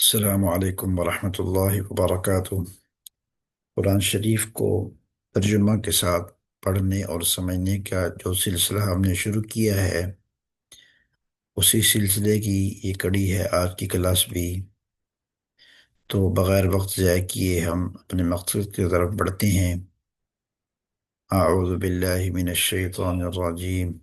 السلام علیکم ورحمۃ اللہ وبرکاتہ۔ قرآن شریف کو ترجمہ کے ساتھ پڑھنے اور سمجھنے کا جو سلسلہ ہم نے شروع کیا ہے، اسی سلسلے کی یہ کڑی ہے آج کی کلاس بھی۔ تو بغیر وقت ضائع کیے ہم اپنے مقصد کی طرف بڑھتے ہیں۔ اعوذ باللہ من الشیطان الرجیم۔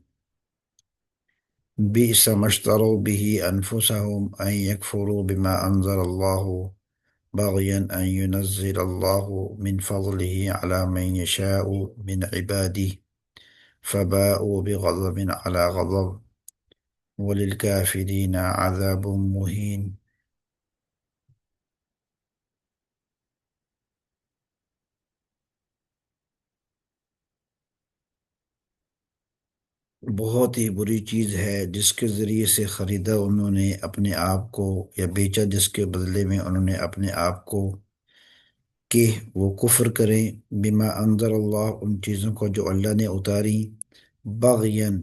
بئس ما اشتروا به انفسهم ان يكفروا بما انزل الله بغيا أن ينزل الله من فضله على من يشاء من عباده فباءوا بغضب على غضب وللكافرين عذاب مهين۔ بہت ہی بری چیز ہے جس کے ذریعے سے خریدا انہوں نے اپنے آپ کو، یا بیچا جس کے بدلے میں انہوں نے اپنے آپ کو، کہ وہ کفر کریں بما انزل اللہ، ان چیزوں کو جو اللہ نے اتاری، بغین،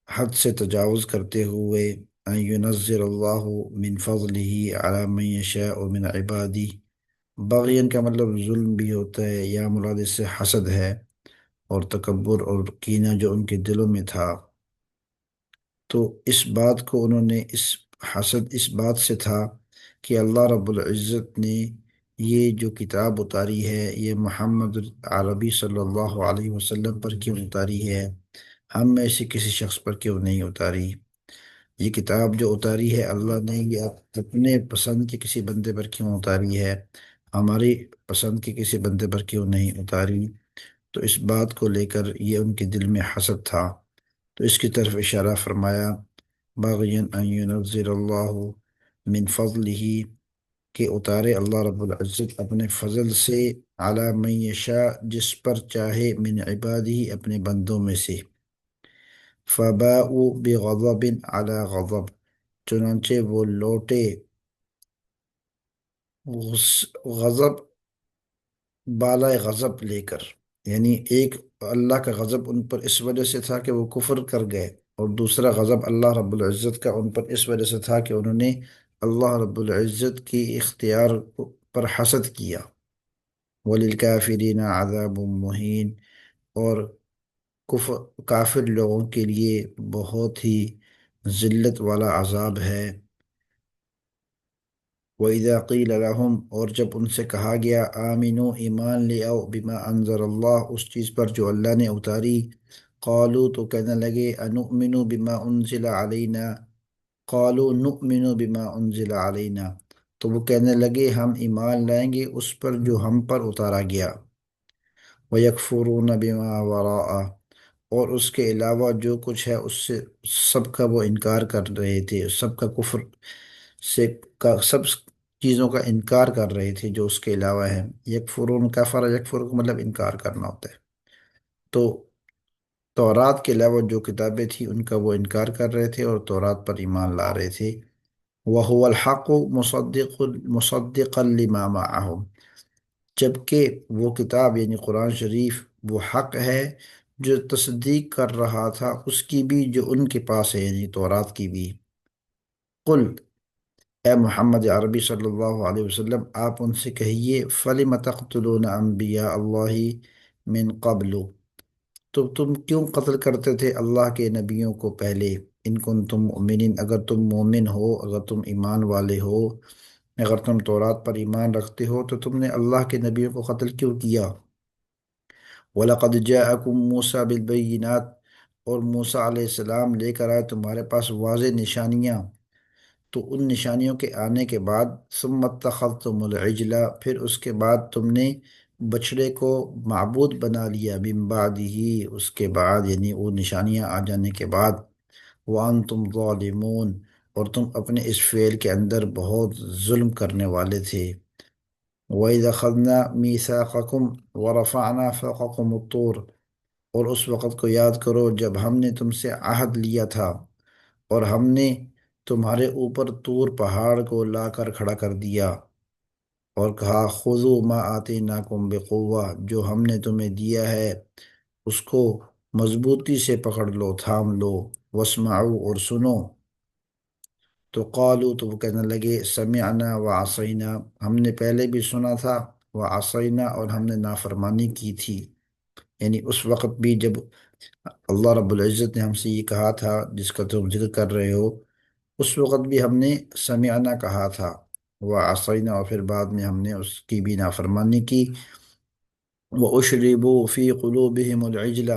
حد سے تجاوز کرتے ہوئے، ان ينزل اللہ من فضلہ علی من یشاء من عبادی۔ بغین کا مطلب ظلم بھی ہوتا ہے، یا مراد اس سے حسد ہے اور تکبر اور کینہ جو ان کے دلوں میں تھا۔ تو اس بات کو انہوں نے، حسد اس بات سے تھا کہ اللہ رب العزت نے یہ جو کتاب اتاری ہے، یہ محمد عربی صلی اللہ علیہ وسلم پر کیوں اتاری ہے، ہم میں سے کسی شخص پر کیوں نہیں اتاری؟ یہ کتاب جو اتاری ہے اللہ نے، یہ اپنے پسند کے کسی بندے پر کیوں اتاری ہے، ہماری پسند کے کسی بندے پر کیوں نہیں اتاری؟ تو اس بات کو لے کر یہ ان کے دل میں حسد تھا، تو اس کی طرف اشارہ فرمایا، باغین ان ينزل اللہ من فضلہ، کہ اتارے اللہ رب العزت اپنے فضل سے، علی من یشاء، جس پر چاہے، من عبادہ، اپنے بندوں میں سے، فباءوا بغضب علی غضب، چنانچہ وہ لوٹے غضب، بالائے غضب لے کر، یعنی ایک اللہ کا غضب ان پر اس وجہ سے تھا کہ وہ کفر کر گئے، اور دوسرا غضب اللہ رب العزت کا ان پر اس وجہ سے تھا کہ انہوں نے اللہ رب العزت کی اختیار پر حسد کیا۔ وَلِلْكَافِرِينَ عَذَابٌ مُّهِينٌ، اور کافر لوگوں کے لیے بہت ہی ذلت والا عذاب ہے۔ وَإِذَا قِيلَ لَهُمْ، اور جب ان سے کہا گیا، آمنو، ایمان لے آؤ، بما انزل اللہ، اس چیز پر جو اللہ نے اتاری، قالوا، تو کہنے لگے، انؤمن بما انزل علینا، قالوا نؤمن بما انزل علینا، تو وہ کہنے لگے ہم ایمان لائیں گے اس پر جو ہم پر اتارا گیا، وَيَكْفُرُونَ بِمَا وَرَاءَ، اور اس کے علاوہ جو کچھ ہے اس سے سب کا وہ انکار کر رہے تھے، سب کا کفر سے سب چیزوں کا انکار کر رہے تھے جو اس کے علاوہ ہے۔ یکفرون، کفر، یکفر کا مطلب انکار کرنا ہوتا ہے۔ تو تورات کے علاوہ جو کتابیں تھیں ان کا وہ انکار کر رہے تھے اور تورات پر ایمان لا رہے تھے۔ وَهُوَ الْحَقُّ مُصَدِّقًا لِمَا مَعَهُمْ، جبکہ وہ کتاب یعنی قرآن شریف وہ حق ہے جو تصدیق کر رہا تھا اس کی بھی جو ان کے پاس ہے، یعنی تورات کی بھی۔ قل، اے محمد عربی صلی اللہ علیہ وسلم، آپ ان سے کہیے، فَلِمَ تَقْتُلُونَ أَنبِيَاءَ اللَّهِ مِن قَبْلُ، تو تم کیوں قتل کرتے تھے اللہ کے نبیوں کو پہلے، ان کنتم مؤمنین، اگر تم مومن ہو، اگر تم ایمان والے ہو، اگر تم تورات پر ایمان رکھتے ہو تو تم نے اللہ کے نبیوں کو قتل کیوں کیا؟ وَلَقَدْ جَاءَكُم مُوسَىٰ بِالْبَيِّنَاتِ، اور موسیٰ علیہ السلام لے کر آئے تمہارے پاس واضح نشانیاں، تو ان نشانیوں کے آنے کے بعد، ثُمَّ اتَّخَذْتُمُ الْعِجْلَ، پھر اس کے بعد تم نے بچڑے کو معبود بنا لیا، مِن بَعْدِهِ، اس کے بعد یعنی وہ نشانیاں آ جانے کے بعد، وَأَنْتُمْ ظَالِمُونَ، اور تم اپنے اس فعل کے اندر بہت ظلم کرنے والے تھے۔ وَإِذْ أَخَذْنَا مِيثَاقَكُمْ وَرَفَعْنَا فَوْقَكُمُ الطُّورَ، اور اس وقت کو یاد کرو جب ہم نے تم سے عہد لیا تھا اور ہم نے تمہارے اوپر طور پہاڑ کو لا کر کھڑا کر دیا، اور کہا، خُذُوا مَا آتَيْنَاكُمْ بِقُوَّةٍ، جو ہم نے تمہیں دیا ہے اس کو مضبوطی سے پکڑ لو، تھام لو، واسمعوا، اور سنو، تو قالو تو وہ کہنے لگے سمعنا و عصینا، ہم نے پہلے بھی سنا تھا، و عصینا اور ہم نے نافرمانی کی تھی، یعنی اس وقت بھی جب اللہ رب العزت نے ہم سے یہ کہا تھا جس کا تم ذکر کر رہے ہو، اس وقت بھی ہم نے سمعنا کہا تھا، و عصینا اور پھر بعد میں ہم نے اس کی بھی نافرمانی کی، وَأُشْرِبُوا فِي قُلُوبِهِمُ الْعِجْلَ،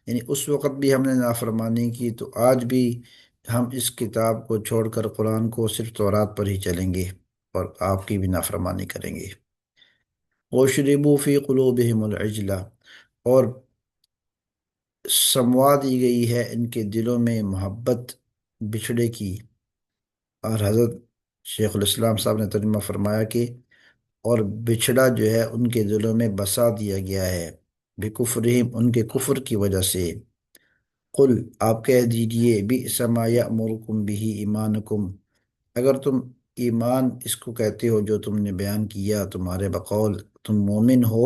یعنی اس وقت بھی ہم نے نافرمانی کی تو آج بھی ہم اس کتاب کو چھوڑ کر قرآن کو صرف تورات پر ہی چلیں گے اور آپ کی بھی نافرمانی کریں گے۔ وَأُشْرِبُوا فِي قُلُوبِهِمُ الْعِجْلَ، اور سموا دی گئی ہے ان کے دلوں میں محبت بچھڑے کی، اور حضرت شیخ الاسلام صاحب نے ترجمہ فرمایا کہ اور بچھڑا جو ہے ان کے دلوں میں بسا دیا گیا ہے، بکفرہم ان کے کفر کی وجہ سے۔ قل آپ کہہ دیجئے بئس ما یأمرکم بہ ایمانکم، اگر تم ایمان اس کو کہتے ہو جو تم نے بیان کیا تمہارے بقول تم مومن ہو،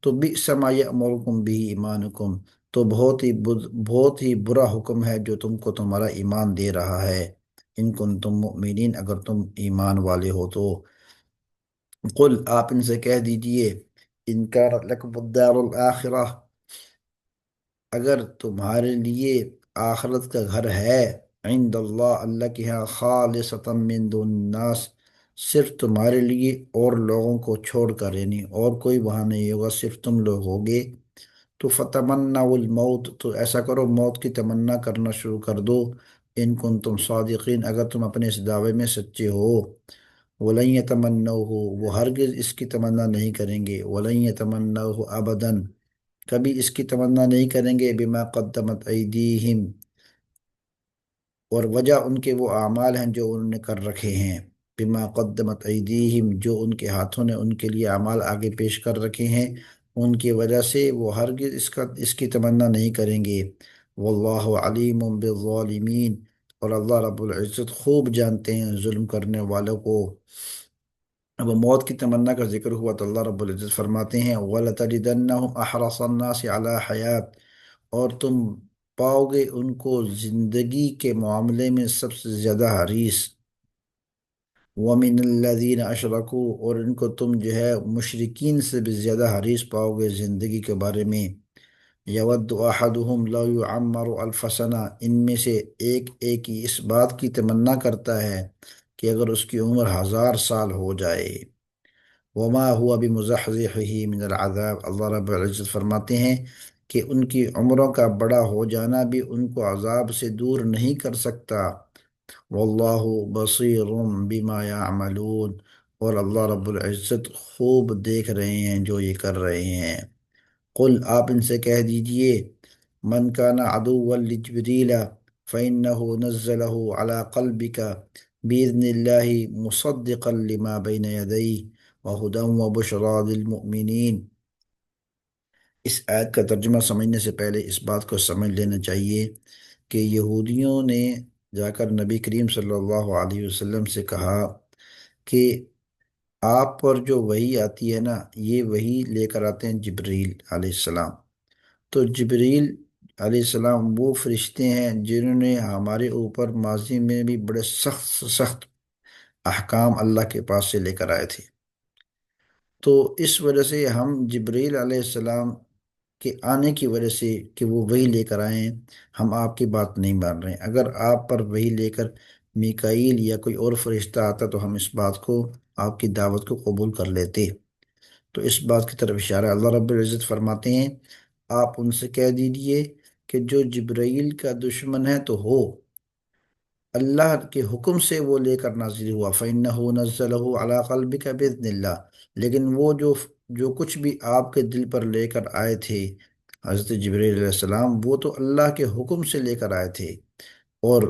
تو بئس ما یأمرکم بہ ایمانکم، تو بہت ہی برا حکم ہے جو تم کو تمہارا ایمان دے رہا ہے، ان کنتم مؤمنین اگر تم ایمان والے ہو تو۔ قل آپ ان سے کہہ دیجئے ان کانت لکم الدار الآخرہ، اگر تمہارے لیے آخرت کا گھر ہے، عند اللہ اللہ کے ہاں، خالصتا من دون الناس صرف تمہارے لیے اور لوگوں کو چھوڑ کر، یعنی اور کوئی وہاں نہیں ہوگا، صرف تم لوگ ہوگے، تو فتمنوا الموت تو ایسا کرو موت کی تمنا کرنا شروع کر دو، ان کنتم صادقین اگر تم اپنے اس دعوے میں سچے ہو۔ وَلَن يَتَمَنَّوْهُ وہ ہرگز اس کی تمنا نہیں کریں گے، وَلَن يَتَمَنَّوْهُ أَبَدًا کبھی اس کی تمنا نہیں کریں گے، بما قدمت ایدیہم اور وجہ ان کے وہ اعمال ہیں جو انہوں نے کر رکھے ہیں، بما قدمت ایدیہم جو ان کے ہاتھوں نے ان کے لیے اعمال آگے پیش کر رکھے ہیں، ان کی وجہ سے وہ ہرگز اس کی تمنا نہیں کریں گے۔ واللہ علیم بالظالمین اور اللہ رب العزت خوب جانتے ہیں ظلم کرنے والوں کو۔ اب موت کی تمنا کا ذکر ہوا تو اللہ رب العزت فرماتے ہیں وَلَتَجِدَنَّهُمْ أَحْرَصَ النَّاسِ عَلَى حَيَاةٍ اور تم پاؤ گے ان کو زندگی کے معاملے میں سب سے زیادہ حریص، وَمِنَ الَّذِينَ أَشْرَكُوا اور ان کو تم جو ہے مشرکین سے بھی زیادہ حریص پاؤ گے زندگی کے بارے میں۔ یود احدہم لو یعمر الف سنہ ان میں سے ایک ایک ہی اس بات کی تمنا کرتا ہے کہ اگر اس کی عمر 1000 سال ہو جائے۔ وما ہوا بمزحزحہ من العذاب اللہ رب العزت فرماتے ہیں کہ ان کی عمروں کا بڑا ہو جانا بھی ان کو عذاب سے دور نہیں کر سکتا۔ واللہ بصیر بما یعملون اور اللہ رب العزت خوب دیکھ رہے ہیں جو یہ کر رہے ہیں۔ قل آپ ان سے کہہ دیجئے من کان عدوا لجبریل فإنه نزله على قلبك بإذن الله مصدقا لما بين يديه وهدى وبشرى للمؤمنين۔ اس آیت کا ترجمہ سمجھنے سے پہلے اس بات کو سمجھ لینا چاہیے کہ یہودیوں نے جا کر نبی کریم صلی اللہ علیہ وسلم سے کہا کہ آپ پر جو وحی آتی ہے نا، یہ وحی لے کر آتے ہیں جبریل علیہ السلام، تو جبریل علیہ السلام وہ فرشتے ہیں جنہوں نے ہمارے اوپر ماضی میں بھی بڑے سخت سے سخت احکام اللہ کے پاس سے لے کر آئے تھے، تو اس وجہ سے ہم جبریل علیہ السلام کے آنے کی وجہ سے کہ وہ وحی لے کر آئے ہیں، ہم آپ کی بات نہیں مان رہے ہیں۔ اگر آپ پر وحی لے کر میکائیل یا کوئی اور فرشتہ آتا تو ہم اس بات کو، آپ کی دعوت کو قبول کر لیتے۔ تو اس بات کی طرف اشارہ اللہ رب العزت فرماتے ہیں آپ ان سے کہہ دیجئے کہ جو جبرائیل کا دشمن ہے تو ہو، اللہ کے حکم سے وہ لے کر نازل ہوا، فَإِنَّهُ نَزَّلَهُ عَلَىٰ قَلْبِكَ بِإِذْنِ اللَّهِ لیکن وہ جو کچھ بھی آپ کے دل پر لے کر آئے تھے حضرت جبرائیل علیہ السلام، وہ تو اللہ کے حکم سے لے کر آئے تھے، اور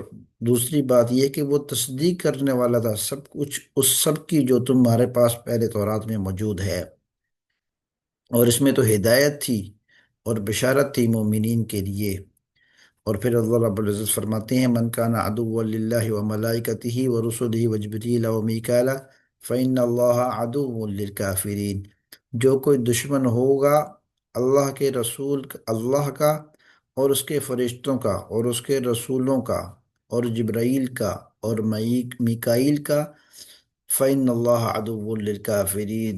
دوسری بات یہ کہ وہ تصدیق کرنے والا تھا سب کچھ اس سب کی جو تمہارے پاس پہلے تورات میں موجود ہے، اور اس میں تو ہدایت تھی اور بشارت تھی مومنین کے لیے۔ اور پھر اللہ رب العزت فرماتے ہیں من کان عدوا للہ وملائکتہ ورسلہ وجبریل ومیکائیل فإن اللہ عدو للکافرین جو کوئی دشمن ہوگا اللہ کے رسول اللہ کا اور اس کے فرشتوں کا اور اس کے رسولوں کا اور جبرائیل کا اور میکائیل کا، فَإِنَّ اللَّهَ عَدُوٌّ لِلْكَافِرِينَ،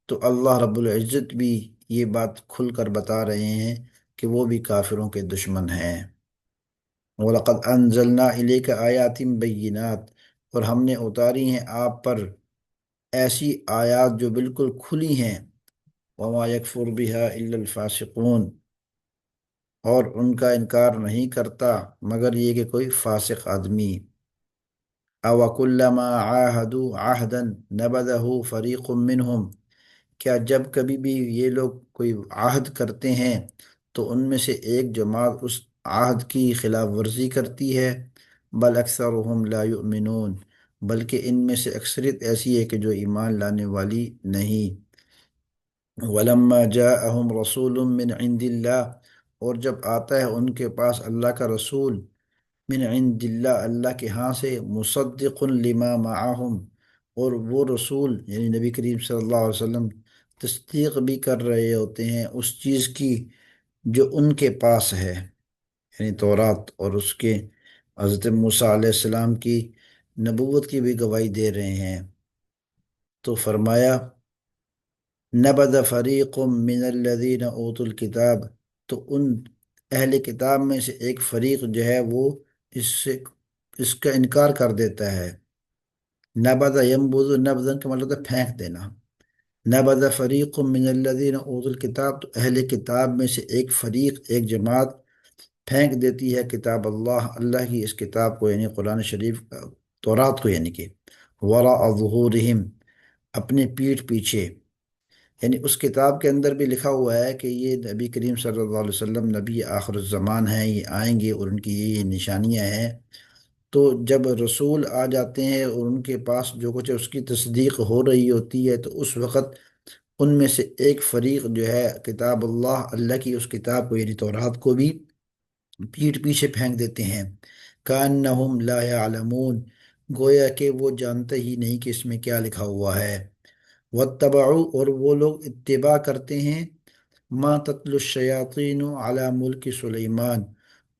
تو اللہ رب العزت بھی یہ بات کھل کر بتا رہے ہیں کہ وہ بھی کافروں کے دشمن ہیں۔ وَلَقَدْ أَنزَلْنَا إِلَيْكَ آيَاتٍ بَيِّنَاتٍ، اور ہم نے اتاری ہیں آپ پر ایسی آیات جو بالکل کھلی ہیں، وَمَا يَكْفُرُ بِهَا إِلَّا الْفَاسِقُونَ، اور ان کا انکار نہیں کرتا مگر یہ کہ کوئی فاسق آدمی۔ أَوَكُلَّمَا عَاهَدُوا عَهْدًا نَبَذَهُ فَرِيقٌ مِّنْهُمْ، کیا جب کبھی بھی یہ لوگ کوئی عہد کرتے ہیں تو ان میں سے ایک جماعت اس عہد کی خلاف ورزی کرتی ہے؟ بل اکثرهم لا یؤمنون، بلکہ ان میں سے اکثریت ایسی ہے کہ جو ایمان لانے والی نہیں۔ وَلَمَّا جَاءَهُمْ رَسُولٌ مِّنْ عِندِ اللَّهِ، اور جب آتا ہے ان کے پاس اللہ کا رسول، من عند اللہ، اللہ کے ہاں سے، مصدق لما معاہم، اور وہ رسول یعنی نبی کریم صلی اللہ علیہ وسلم تصدیق بھی کر رہے ہوتے ہیں اس چیز کی جو ان کے پاس ہے، یعنی تورات، اور اس کے حضرت موسیٰ علیہ السلام کی نبوت کی بھی گواہی دے رہے ہیں۔ تو فرمایا نبذ فریق من الذین اوتوا الکتاب، تو ان اہل کتاب میں سے ایک فریق جو ہے وہ اس سے اس کا انکار کر دیتا ہے۔ نبذ ینبذ، نبذن کا مطلب ہے پھینک دینا۔ نبذ فریق من الذین اوتوا الکتاب، تو اہل کتاب میں سے ایک فریق، ایک جماعت پھینک دیتی ہے کتاب اللہ، اللہ کی اس کتاب کو، یعنی قرآن شریف، تورات کو، یعنی کہ وراء ظہورہم، اپنے پیٹھ پیچھے، یعنی اس کتاب کے اندر بھی لکھا ہوا ہے کہ یہ نبی کریم صلی اللہ علیہ وسلم نبی آخر الزمان ہیں، یہ آئیں گے اور ان کی یہ نشانیاں ہیں۔ تو جب رسول آ جاتے ہیں اور ان کے پاس جو کچھ ہے اس کی تصدیق ہو رہی ہوتی ہے، تو اس وقت ان میں سے ایک فریق جو ہے کتاب اللہ، اللہ کی اس کتاب کو یعنی تورات کو بھی پیٹھ پیچھے پھینک دیتے ہیں۔ کأنہم لا یعلمون، گویا کہ وہ جانتے ہی نہیں کہ اس میں کیا لکھا ہوا ہے۔ واتبعوا، اور وہ لوگ اتباع کرتے ہیں، ما تتلو الشیاطین علی ملک سلیمان،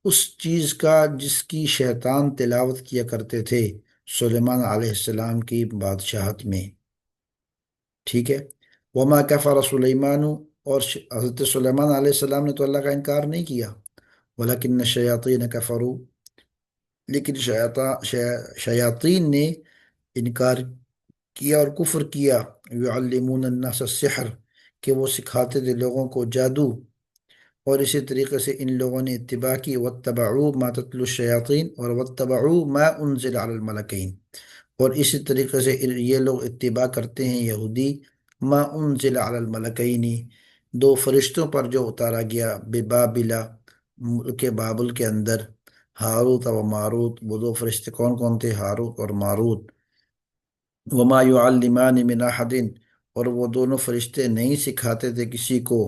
اس چیز کا جس کی شیطان تلاوت کیا کرتے تھے سلیمان علیہ السلام کی بادشاہت میں، ٹھیک ہے۔ وما کفر سلیمان، اور حضرت سلیمان علیہ السلام نے تو اللہ کا انکار نہیں کیا، ولیکن الشیاطین کفروا، لیکن شیاطین نے انکار کیا اور کفر کیا۔ یعلمون الناس السحر، کہ وہ سکھاتے تھے لوگوں کو جادو، اور اسی طریقے سے ان لوگوں نے اتباع کی، واتبعوا ما تتلو الشیاطین، اور واتبعوا ما انزل علی الملکین، اور اسی طریقے سے یہ لوگ اتباع کرتے ہیں یہودی، ما انزل علی الملکین، دو فرشتوں پر جو اتارا گیا، ببابل، ملک بابل کے اندر، ہاروت و ماروت، وہ دو فرشتے کون کون تھے؟ ہاروت اور ماروت۔ وما يعلمان من احد، اور وہ دونوں فرشتے نہیں سکھاتے تھے کسی کو،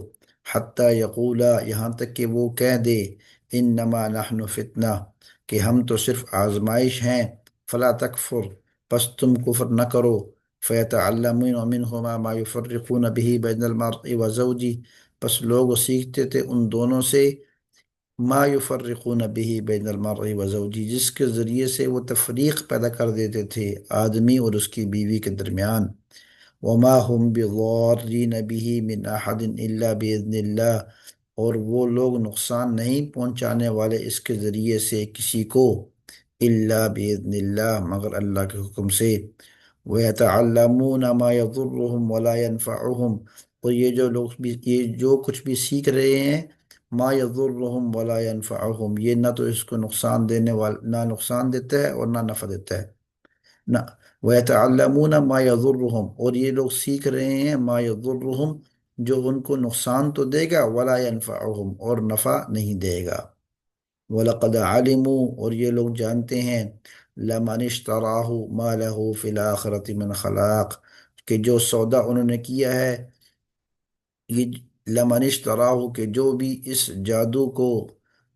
حتی یقولا، یہاں تک کہ وہ کہہ دے، انما نحن فتنہ، کہ ہم تو صرف آزمائش ہیں، فلا تکفر، پس تم کفر نہ کرو، فیتعلمون منہما ما یفرقون به بین المرء وزوجہ، پس لوگ سیکھتے تھے ان دونوں سے ما یفرقون به بین المرء وزوجہ، جس کے ذریعے سے وہ تفریق پیدا کر دیتے تھے آدمی اور اس کی بیوی کے درمیان۔ وما هم بضارین به من احد الا باذن اللہ، اور وہ لوگ نقصان نہیں پہنچانے والے اس کے ذریعے سے کسی کو، الا باذن اللہ، مگر اللہ کے حکم سے۔ وَيَتَعَلَّمُونَ مَا يَضُرُّهُمْ وَلَا يَنفَعُهُمْ، اور یہ جو لوگ بھی، یہ جو کچھ بھی سیکھ رہے ہیں، ما يضرهم ولا ينفعهم، یہ نہ تو اس کو نقصان دینے والا، نہ نقصان دیتا ہے اور نہ نفع دیتا ہے، نہ۔ وَيَتَعَلَّمُونَ مَا يَضُرُّهُمْ، اور یہ لوگ سیکھ رہے ہیں، ما يضرهم، جو ان کو نقصان تو دے گا، ولا ينفعهم، اور نفع نہیں دے گا۔ وَلَقَدْ عَلِمُوا، اور یہ لوگ جانتے ہیں، لَمَنِ اشْتَرَاهُ مَا لَهُ فِي الْآخِرَةِ مِنْ خَلَاقٍ، کہ جو سودا انہوں نے کیا ہے، یہ لمن اشتراہ، کہ جو بھی اس جادو کو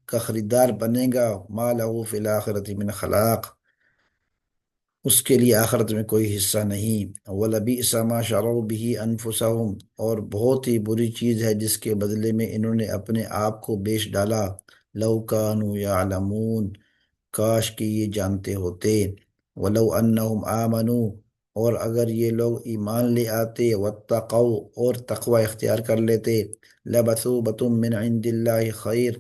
کا خریدار بنے گا، ما لہ فی الآخرۃ من خلاق، اس کے لیے آخرت میں کوئی حصہ نہیں۔ وَلَبِئْسَ مَا شَرَوْا بِهِ أَنفُسَهُمْ، اور بہت ہی بری چیز ہے جس کے بدلے میں انہوں نے اپنے آپ کو بیچ ڈالا، لَوْ كَانُوا يَعْلَمُونَ، کاش کہ یہ جانتے ہوتے۔ ولو انہم آمنو، اور اگر یہ لوگ ایمان لے آتے، واتقوا، اور تقوی اختیار کر لیتے، لبثوبۃ من عند اللہ خیر،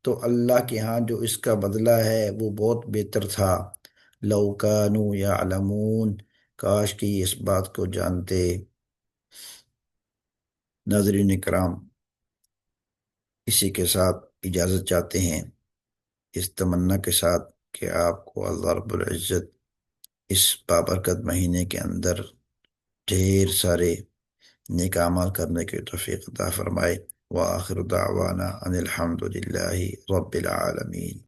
تو اللہ کے ہاں جو اس کا بدلہ ہے وہ بہت بہتر تھا، لو کانوا یعلمون، کاش کہ یہ اس بات کو جانتے۔ ناظرین کرام، اسی کے ساتھ اجازت چاہتے ہیں، اس تمنا کے ساتھ کہ آپ کو اللہ رب العزت اس بابرکت مہینے کے اندر ڈھیر سارے نیک اعمال کرنے کے توفیق عطا فرمائے۔ وآخر دعوانا ان الحمد للہ رب العالمین۔